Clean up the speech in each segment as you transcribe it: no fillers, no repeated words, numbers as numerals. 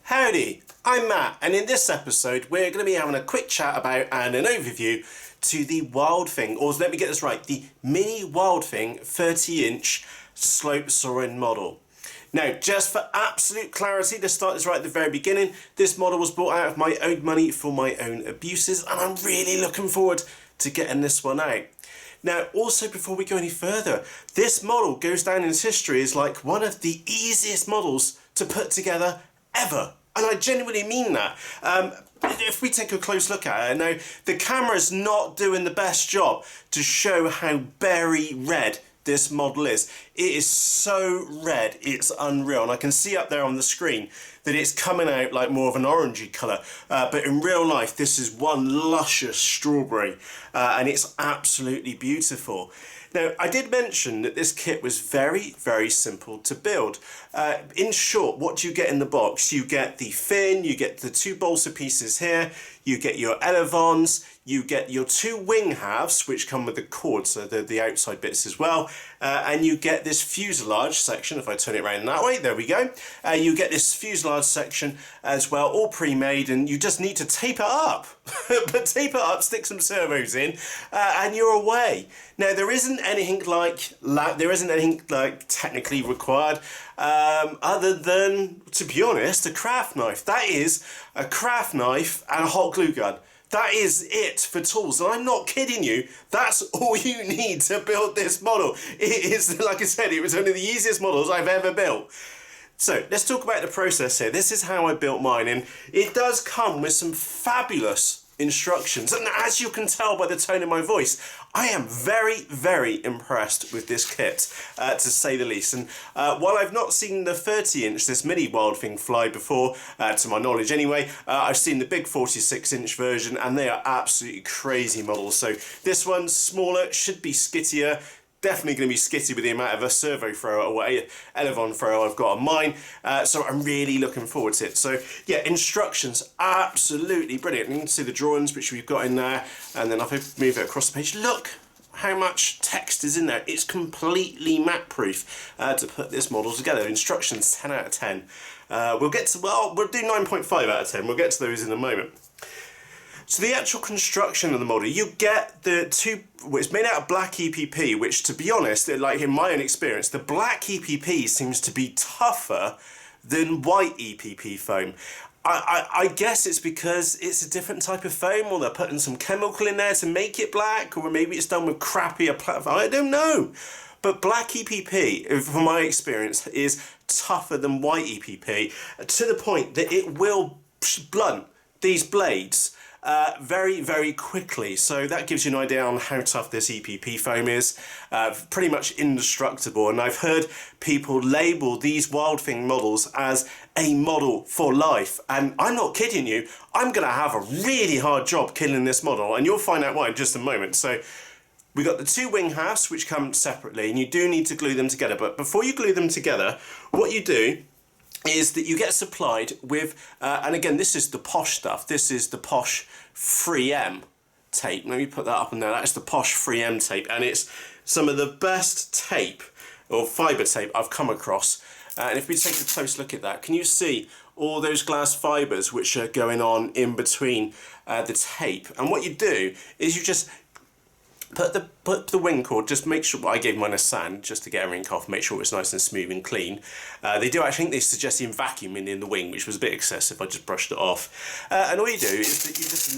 Howdy, I'm Matt, and in this episode we're going to be having a quick chat about and an overview to the Wildthing, or let me get this right, the Mini Wildthing 30-inch slope soaring model. Now, just for absolute clarity, to start this right at the very beginning, this model was bought out of my own money for my own abuses, and I'm really looking forward to getting this one out. Now, also before we go any further, this model goes down in history as like one of the easiest models to put together ever. And I genuinely mean that. If we take a close look at it, now the camera's not doing the best job to show how berry red this model is. It is so red, it's unreal. And I can see up there on the screen that it's coming out like more of an orangey colour. But in real life, this is one luscious strawberry. And it's absolutely beautiful. Now, I did mention that this kit was very, very simple to build. In short, what do you get in the box? You get the fin, you get the two balsa pieces here, you get your elevons, you get your two wing halves, which come with the cord, so the outside bits as well, and you get this fuselage section. If I turn it around that way, there we go. You get this fuselage section as well, all pre-made, and you just need to tape it up. But tape it up, stick some servos in, and you're away. Now, there isn't anything like technically required, other than, to be honest, a craft knife. That is a craft knife and a hot glue gun. That is it for tools, and I'm not kidding you, that's all you need to build this model. It is, like I said, it was one of the easiest models I've ever built. So, let's talk about the process here. This is how I built mine, and it does come with some fabulous instructions. And as you can tell by the tone of my voice, I am very, very impressed with this kit, to say the least. And while I've not seen the 30-inch, this Mini Wildthing fly before, to my knowledge anyway, I've seen the big 46-inch version, and they are absolutely crazy models. So this one's smaller, should be skittier. Definitely going to be skitty with the amount of a servo thrower or elevon thrower I've got on mine, so I'm really looking forward to it. So yeah, instructions, absolutely brilliant. You can see the drawings which we've got in there, and then if I move it across the page, look how much text is in there. It's completely map proof to put this model together. Instructions 10 out of 10. We'll do 9.5 out of 10. We'll get to those in a moment. So the actual construction of the model, you get the two, it's made out of black EPP, which, to be honest, like in my own experience, the black EPP seems to be tougher than white EPP foam. I guess it's because it's a different type of foam, or they're putting some chemical in there to make it black, or maybe it's done with crappier platform. I don't know. But black EPP, from my experience, is tougher than white EPP, to the point that it will blunt these blades very, very quickly. So that gives you an idea on how tough this EPP foam is. Pretty much indestructible, and I've heard people label these Wildthing models as a model for life, and I'm not kidding you. I'm going to have a really hard job killing this model, and you'll find out why in just a moment. So we got the two wing halves which come separately, and you do need to glue them together. But before you glue them together, what you do is that you get supplied with, and again, this is the posh stuff. This is the posh 3M tape. Let me put that up and there. That's the posh 3M tape, and it's some of the best tape, or fibre tape, I've come across. And if we take a close look at that, can you see all those glass fibres which are going on in between the tape? And what you do is you just put the wing cord, just make sure, I gave mine a sand just to get everything off, make sure it's nice and smooth and clean. They do, I think they suggest vacuuming in the wing, which was a bit excessive. I just brushed it off. And all you do is that you just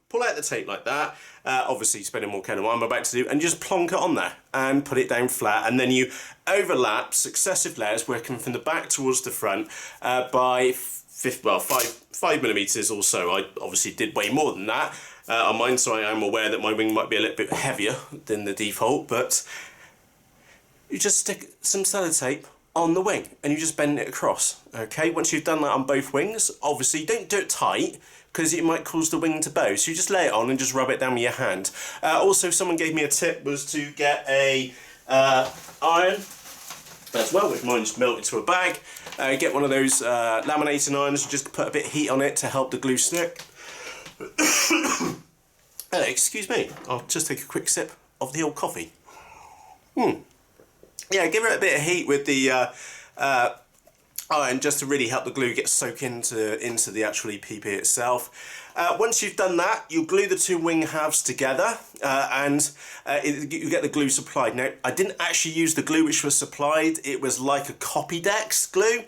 pull out the tape like that, obviously spending more care than what I'm about to do, and just plonk it on there and put it down flat, and then you overlap successive layers working from the back towards the front by 5 millimeters or so. I obviously did way more than that on mine, so I am aware that my wing might be a little bit heavier than the default, but you just stick some sellotape on the wing and you just bend it across. Okay, once you've done that on both wings, obviously don't do it tight because it might cause the wing to bow, so you just lay it on and just rub it down with your hand. Also, someone gave me a tip was to get a iron as well, which mine just melted to a bag. Get one of those laminating irons, just put a bit of heat on it to help the glue stick. Excuse me, I'll just take a quick sip of the old coffee. Yeah, give it a bit of heat with the Oh, and just to really help the glue get soak into the actual EPP itself. Once you've done that, you glue the two wing halves together and you get the glue supplied. Now, I didn't actually use the glue which was supplied. It was like a Copydex glue.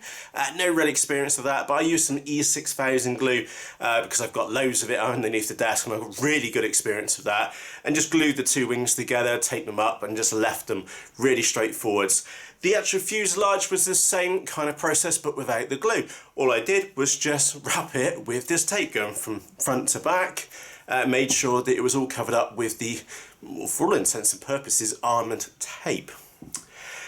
No real experience of that, but I used some E6000 glue because I've got loads of it underneath the desk and I've got really good experience of that. And just glued the two wings together, taped them up and just left them really straightforwards. The actual fuselage was the same kind of process but without the glue. All I did was just wrap it with this tape going from front to back, made sure that it was all covered up with the, for all intents and purposes, armoured tape.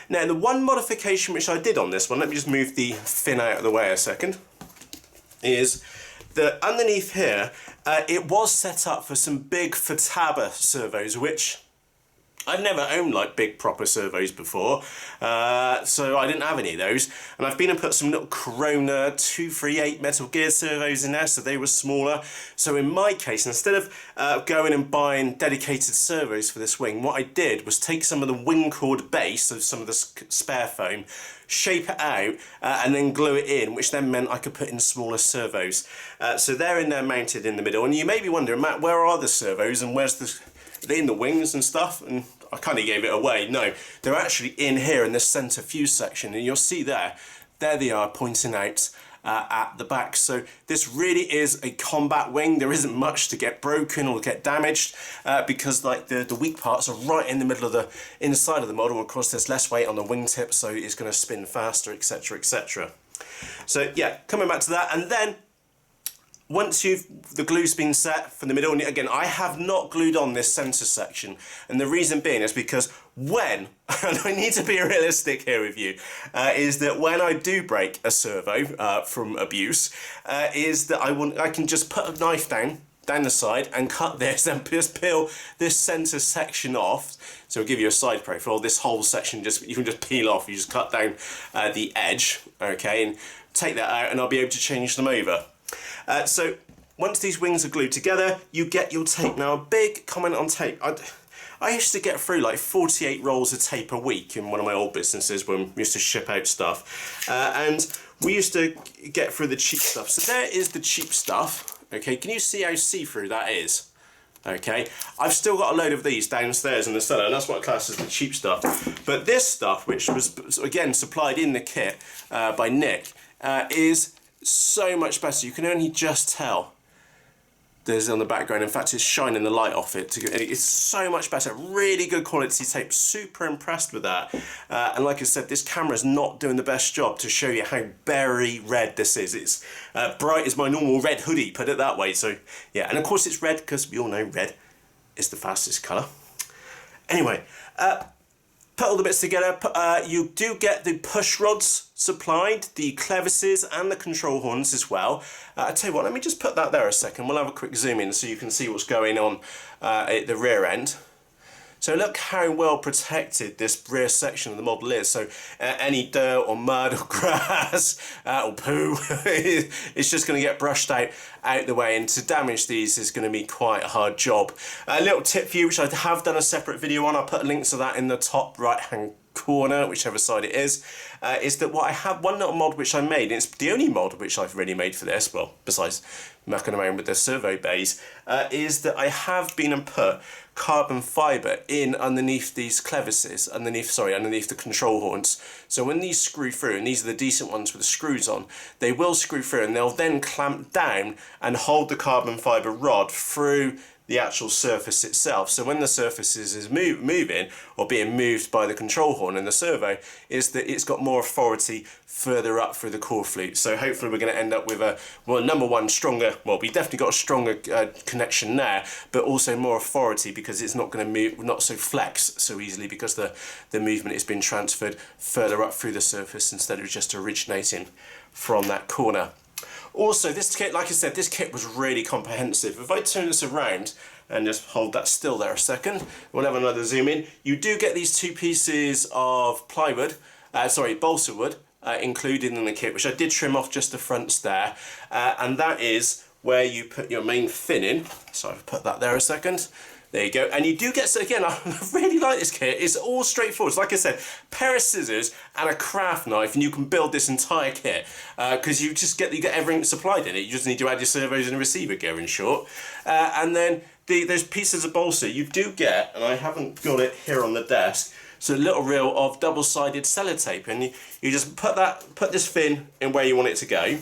Now the one modification which I did on this one, let me just move the fin out of the way a second, is that underneath here it was set up for some big Fataba servos, which I've never owned like big proper servos before, so I didn't have any of those. And I've been and put some little Corona 238 Metal Gear servos in there, so they were smaller. So in my case, instead of going and buying dedicated servos for this wing, what I did was take some of the wing cord base of some of the spare foam, shape it out, and then glue it in, which then meant I could put in smaller servos. So they're in there mounted in the middle. And you may be wondering, Matt, where are the servos and where's the... Are they in the wings and stuff? And I kind of gave it away. No, they're actually in here in this centre fuse section, and you'll see there they are pointing out at the back. So this really is a combat wing. There isn't much to get broken or get damaged because like the weak parts are right in the middle of the inside of the model. Of course, there's less weight on the wingtip, so it's going to spin faster, etc., etc. So yeah, coming back to that, and then once the glue's been set for the middle, and again, I have not glued on this centre section, and the reason being is because when, and I need to be realistic here with you, is that when I do break a servo from abuse, is that I can just put a knife down the side and cut this and just peel this centre section off. So I'll give you a side profile. This whole section you can just peel off. You just cut down the edge, okay, and take that out, and I'll be able to change them over. So once these wings are glued together, you get your tape. Now, a big comment on tape. I used to get through like 48 rolls of tape a week in one of my old businesses when we used to ship out stuff. And we used to get through the cheap stuff. So there is the cheap stuff. Okay, can you see how see-through that is? Okay, I've still got a load of these downstairs in the cellar, and that's what I class as the cheap stuff. But this stuff, which was, again, supplied in the kit by Nick, is so much better. You can only just tell there's on the background. In fact, it's shining the light off it. It's so much better. Really good quality tape. Super impressed with that. And like I said, this camera's not doing the best job to show you how berry red this is. It's bright as my normal red hoodie, put it that way. So yeah, and of course it's red because we all know red is the fastest colour. Anyway, put all the bits together. You do get the push rods supplied, the clevises and the control horns as well. I tell you what, let me just put that there a second. We'll have a quick zoom in so you can see what's going on at the rear end. So look how well protected this rear section of the model is. So any dirt or mud or grass or poo, it's just going to get brushed out the way, and to damage these is going to be quite a hard job. A little tip for you, which I have done a separate video on, I'll put a link to that in the top right hand corner, whichever side it is that what I have, one little mod which I made, and it's the only mod which I've really made for this, well, besides mucking around with the servo bays, is that I have been and put carbon fibre in underneath these clevises, underneath the control horns. So when these screw through, and these are the decent ones with the screws on, they will screw through and they'll then clamp down and hold the carbon fibre rod through the actual surface itself. So when the surface is moving or being moved by the control horn and the servo, is that it's got more authority further up through the core flute. So hopefully we're going to end up with a, well, number one, stronger, well, we definitely got a stronger connection there, but also more authority because it's not going to move, not so flex so easily because the movement has been transferred further up through the surface instead of just originating from that corner. Also, this kit, like I said, this kit was really comprehensive. If I turn this around and just hold that still there a second, we'll have another zoom in. You do get these two pieces of plywood, balsa wood, included in the kit, which I did trim off just the fronts there, and that is where you put your main fin in. So I've put that there a second. There you go. And you do get, so again, I really like this kit. It's all straightforward. It's like I said, pair of scissors and a craft knife, and you can build this entire kit. Because you get everything supplied in it. You just need to add your servos and receiver gear, in short. And then those pieces of balsa, you do get, and I haven't got it here on the desk, so a little reel of double-sided sellotape. And you just put this fin in where you want it to go,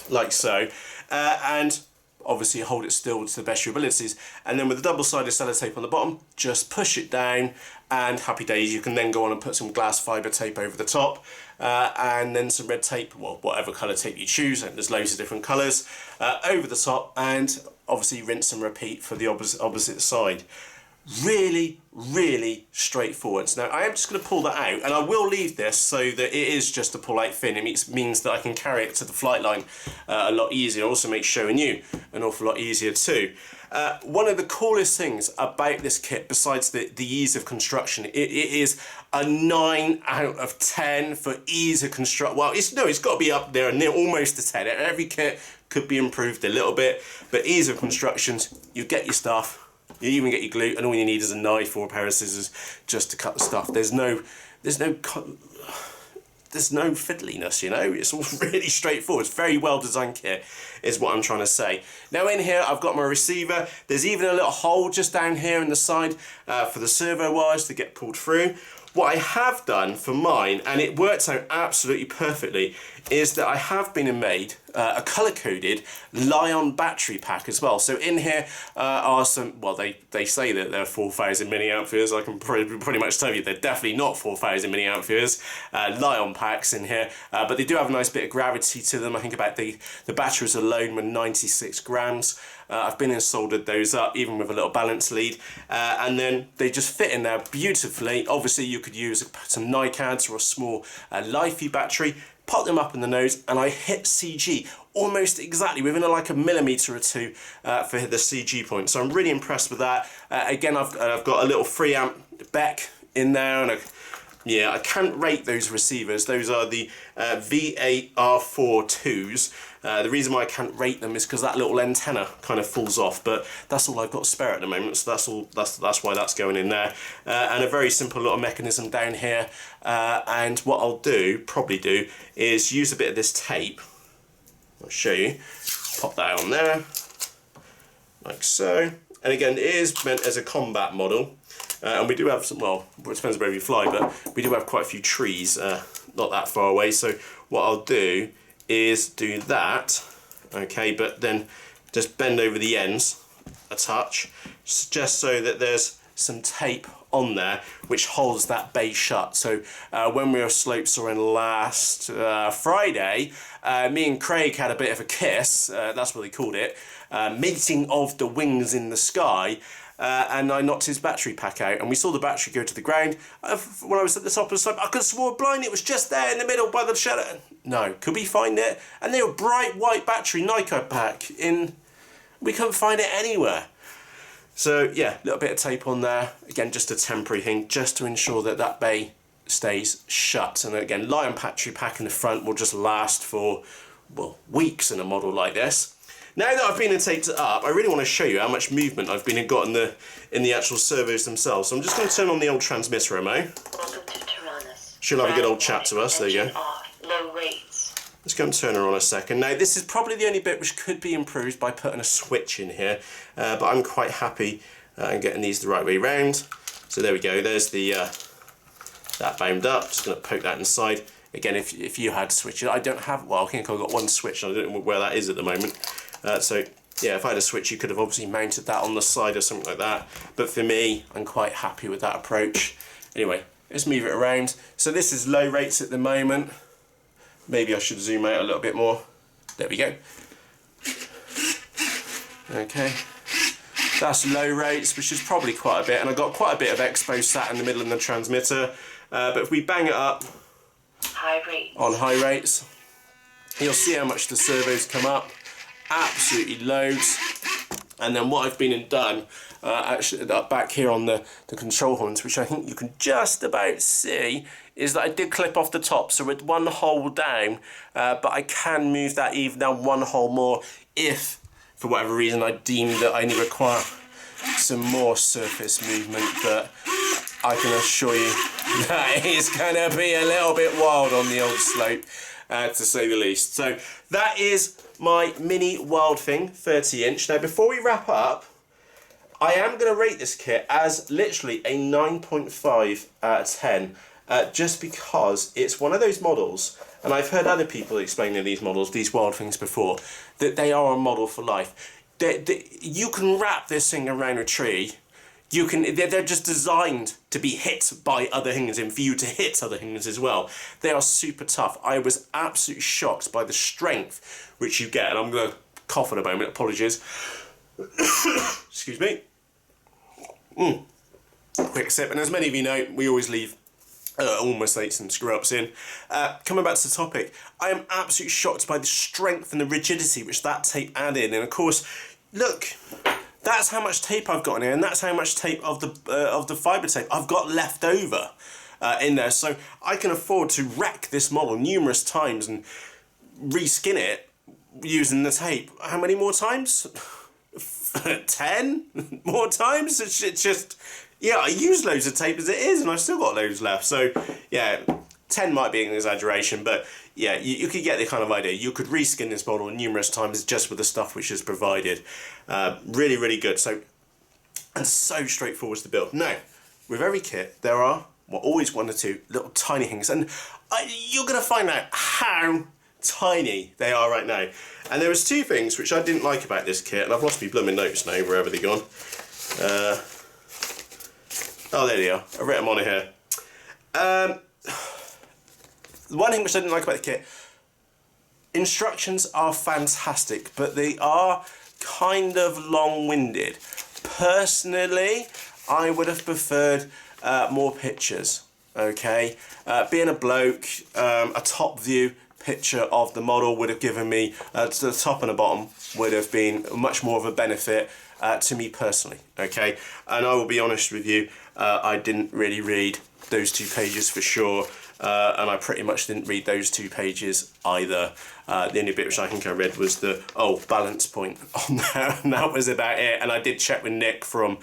like so. And obviously hold it still to the best of your abilities, and then with the double-sided sellotape on the bottom, just push it down, and happy days. You can then go on and put some glass fibre tape over the top, and then some red tape, well, whatever colour tape you choose, and there's loads of different colours, over the top, and obviously rinse and repeat for the opposite side. Really, really straightforward. Now I am just going to pull that out, and I will leave this so that it is just a pull-out fin. It means that I can carry it to the flight line a lot easier. Also makes showing you an awful lot easier too. One of the coolest things about this kit, besides the ease of construction, it is a 9 out of 10 for ease of construction. Well, it's got to be up there and almost a 10. Every kit could be improved a little bit, but ease of constructions, you get your stuff. You even get your glue, and all you need is a knife or a pair of scissors just to cut the stuff. There's no fiddliness, you know. It's all really straightforward. It's very well designed kit, is what I'm trying to say. Now in here, I've got my receiver. There's even a little hole just down here in the side for the servo wires to get pulled through. What I have done for mine, and it works out absolutely perfectly, is that I have been and made a colour-coded Li-on battery pack as well. So in here are some, well, they say that they're 4,000 milliamperes. I can pretty much tell you they're definitely not 4,000 milliamperes. Li-on packs in here, but they do have a nice bit of gravity to them. I think about the batteries alone were 96 grams. I've been and soldered those up, even with a little balance lead, and then they just fit in there beautifully. Obviously you could use some NiCads or a small Li-Fi battery, pop them up in the nose, and I hit CG almost exactly within like a millimetre or two for the CG point. So I'm really impressed with that. Again, I've got a little 3 amp Beck in there, and yeah, I can't rate those receivers. Those are the VAR42s. The reason why I can't rate them is because that little antenna kind of falls off, but that's all I've got spare at the moment, so that's why that's going in there. And a very simple little mechanism down here. And what I'll probably do, is use a bit of this tape. I'll show you. Pop that on there, like so. And again, it is meant as a combat model. And we do have some, well, it depends where you fly, but we do have quite a few trees not that far away. So what I'll do is do that, okay, but then just bend over the ends a touch, just so that there's some tape on there which holds that base shut. So when we were slope soaring last Friday, me and Craig had a bit of a kiss, that's what they called it, meeting of the wings in the sky. And I knocked his battery pack out, and we saw the battery go to the ground. When I was at the top of the slope, I could have sworn blind it was just there in the middle by the shadow. No, could we find it? And they were bright white battery NiCad pack we couldn't find it anywhere. So yeah, a little bit of tape on there. Again, just a temporary thing, just to ensure that that bay stays shut. And again, Li-on battery pack in the front will just last for, well, weeks in a model like this. Now that I've been and taped it up, I really want to show you how much movement I've been and got in the actual servos themselves. So I'm just going to turn on the old transmitter remote. Welcome to Tyrannus. She'll have a good old chat to us. There you go. Low rates. Let's go and turn her on a second. Now this is probably the only bit which could be improved by putting a switch in here, but I'm quite happy in getting these the right way round. So there we go. There's the that bound up. Just going to poke that inside. Again, if you had switches, I don't have. Well, I think I've got one switch. I don't know where that is at the moment. So yeah, if I had a switch, you could have obviously mounted that on the side or something like that. But for me, I'm quite happy with that approach. Anyway, let's move it around. So this is low rates at the moment. Maybe I should zoom out a little bit more. There we go. Okay. That's low rates, which is probably quite a bit. And I've got quite a bit of expo sat in the middle of the transmitter. But if we bang it up high rates. On high rates, you'll see how much the servos come up. Absolutely loads. And then what I've been and done, actually back here on the control horns, which I think you can just about see, is that I did clip off the top. So with one hole down, but I can move that even down one hole more if, for whatever reason, I deem that I only require some more surface movement, but I can assure you that it's going to be a little bit wild on the old slope, to say the least. So that is my Mini Wildthing 30-inch. Now, before we wrap up, I am going to rate this kit as literally a 9.5 out of 10, just because it's one of those models, and I've heard other people explaining these models, these Wildthings before, that they are a model for life. You can wrap this thing around a tree. They're just designed to be hit by other things and for you to hit other things as well. They are super tough. I was absolutely shocked by the strength which you get, and I'm going to cough in a moment, apologies. Excuse me. Quick sip, and as many of you know, we always leave all mistakes and screw-ups in. Coming back to the topic, I am absolutely shocked by the strength and the rigidity which that tape added, and of course, look, that's how much tape I've got in here, and that's how much tape of the fibre tape I've got left over in there, so I can afford to wreck this model numerous times and reskin it using the tape. How many more times? 10 more times? It's just, yeah, I use loads of tape as it is, and I've still got loads left. So, yeah, 10 might be an exaggeration, but yeah, you could get the kind of idea. You could reskin this model numerous times just with the stuff which is provided. Really, really good. So, and so straightforward to build. Now, with every kit, there are always one or two little tiny things, and you're going to find out how tiny they are right now. And there was two things which I didn't like about this kit, and I've lost my blooming notes now, wherever they're gone. Oh, there they are. I've written them on here. One thing which I didn't like about the kit, instructions are fantastic, but they are kind of long-winded. Personally, I would have preferred more pictures, okay? Being a bloke, a top view picture of the model would have given me, to the top and the bottom, would have been much more of a benefit to me personally, okay? And I will be honest with you, I didn't really read those 2 pages for sure, and I pretty much didn't read those 2 pages either. The only bit which I think I read was the, balance point on there, and that was about it. And I did check with Nick from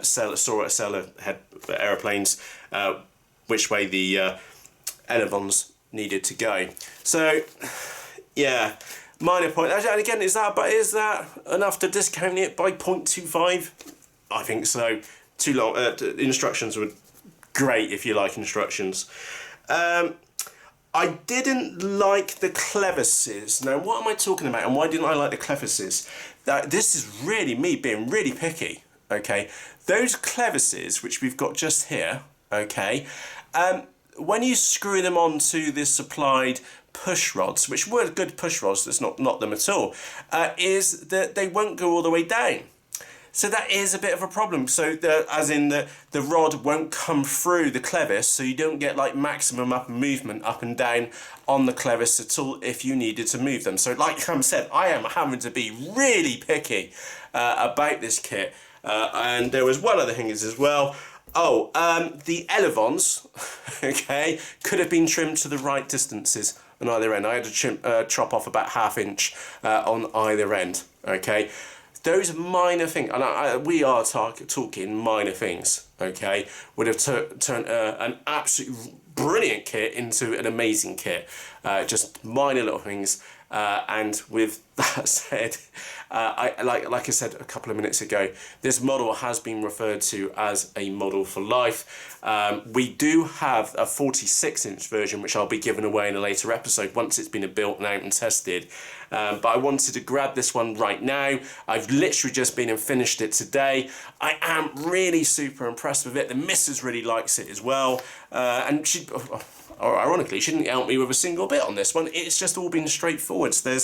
Seller Head Aeroplanes, which way the elevons needed to go. So, yeah, minor point. And again, is that enough to discount it by 0.25? I think so. Too long. Instructions were great if you like instructions. I didn't like the clevises. Now, what am I talking about, and why didn't I like the clevises? This is really me being really picky, okay? Those clevises, which we've got just here, okay, when you screw them onto the supplied push rods, which were good push rods, that's not them at all, is that they won't go all the way down. So that is a bit of a problem. So as in the rod won't come through the clevis, so you don't get like maximum movement up and down on the clevis at all if you needed to move them. So like Cam said, I am having to be really picky about this kit. And there was one other thing as well. The elevons, okay, could have been trimmed to the right distances on either end. I had to chop off about ½ inch on either end, okay. Those minor things, and we are talking minor things, okay, would have turned an absolute brilliant kit into an amazing kit. Just minor little things. And with that said, like I said a couple of minutes ago, this model has been referred to as a model for life. We do have a 46-inch version, which I'll be giving away in a later episode once it's been built and out and tested. But I wanted to grab this one right now. I've literally just been and finished it today. I am really super impressed with it. The missus really likes it as well. And she... ironically, she didn't help me with a single bit on this one. It's just all been straightforward. So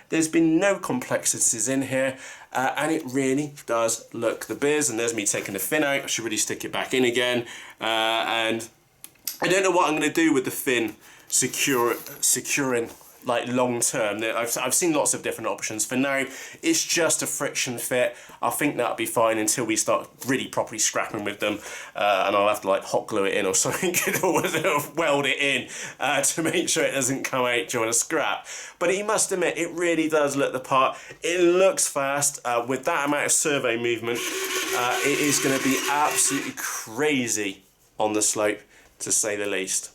there's been no complexities in here, and it really does look the biz. And there's me taking the fin out. I should really stick it back in again. And I don't know what I'm going to do with the fin securing like long term. I've seen lots of different options. For now, it's just a friction fit. I think that'll be fine until we start really properly scrapping with them, and I'll have to like hot glue it in or something or weld it in to make sure it doesn't come out during a scrap. But you must admit, it really does look the part. It looks fast with that amount of servo movement. it is going to be absolutely crazy on the slope, to say the least.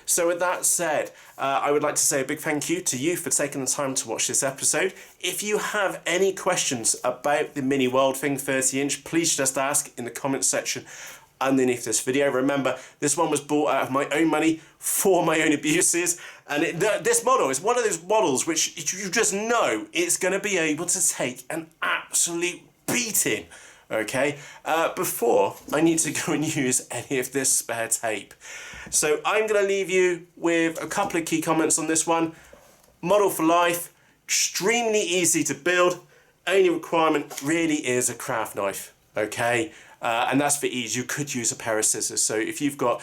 So with that said, I would like to say a big thank you to you for taking the time to watch this episode. If you have any questions about the Mini Wildthing 30-inch, please just ask in the comments section underneath this video. Remember, this one was bought out of my own money for my own abuses, and this model is one of those models which you just know it's going to be able to take an absolute beating. Okay, before I need to go and use any of this spare tape. So I'm going to leave you with a couple of key comments on this one. Model for life, extremely easy to build. Only requirement really is a craft knife, okay? And that's for ease. You could use a pair of scissors. So if you've got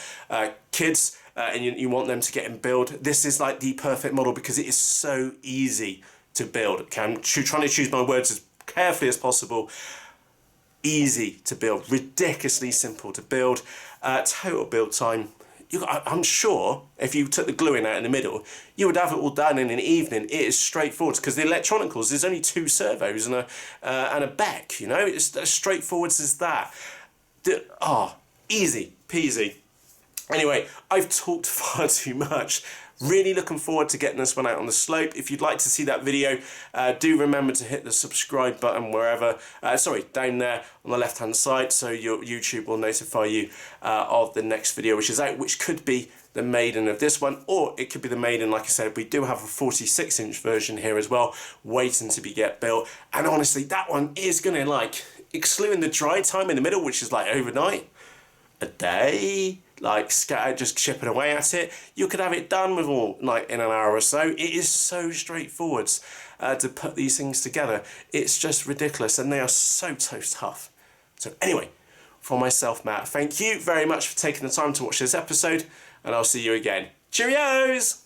kids and you want them to get in build, this is like the perfect model because it is so easy to build. Okay, I'm trying to choose my words as carefully as possible. Easy to build, ridiculously simple to build. Total build time, I'm sure if you took the gluing out in the middle, you would have it all done in an evening. It is straightforward because the electronicals, there's only 2 servos and a beck, you know, it's as straightforward as that. Easy peasy. Anyway, I've talked far too much. Really looking forward to getting this one out on the slope. If you'd like to see that video, do remember to hit the subscribe button wherever, down there on the left hand side, so your YouTube will notify you of the next video which is out, which could be the maiden of this one, or it could be the maiden. Like I said, we do have a 46-inch version here as well, waiting to get built. And honestly, that one is going to, like, excluding the dry time in the middle, which is like overnight, a day, like scattered, just chipping away at it, you could have it done with all like in an hour or so. It is so straightforward to put these things together. It's just ridiculous, and they are so tough. So anyway, for myself, Matt, thank you very much for taking the time to watch this episode, and I'll see you again. Cheerios!